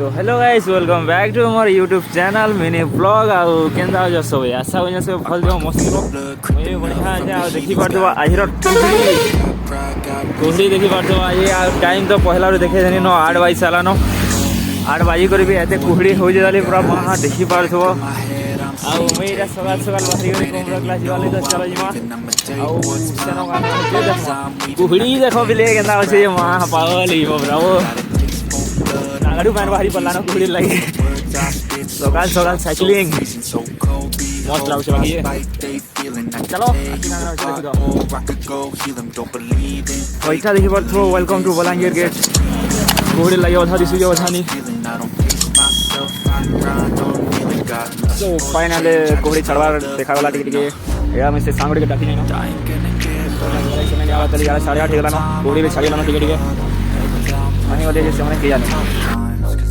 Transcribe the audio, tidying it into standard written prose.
so hello guys welcome back to मोर YouTube channel mini blog आउ केंदा जो सब आशा हो से भल जो मस्त मुझे बढ़िया है आ देखि पारदो आहिर कोहड़ी देखि पारदो ये टाइम तो पहला रे देखे देनी नो 8 बजे साला नो 8 बजे कर भी एते कोहड़ी हो जाली पूरा वहां देखि पारथो आ मेरा सवाल सवाल बाहरी रे कोमरा क्लास वाले तो चलो जिमा आउ सेनो गाना कोहड़ी देखो बिले केंदा होसे मां पागल हो ब्रावो नागड़ू पैन बाहरी पल्ला ना कुड़ी लगी सकाल सकाल साइकिलिंग मस्त लागे बाकी चलो पैसा देखि पर थ्रो वेलकम टू बलांगीर गेट कुड़ी लगे ओथा दिसु जो ओथानी सो फाइनली कुड़ी चढ़वार देखा वाला टिकट के या में से सांगड़ी के टाकी नहीं ना समय आवा तली 8:30 गला ना कुड़ी भी 8:30 टिकट के अनि वाले जैसे हमने किया नहीं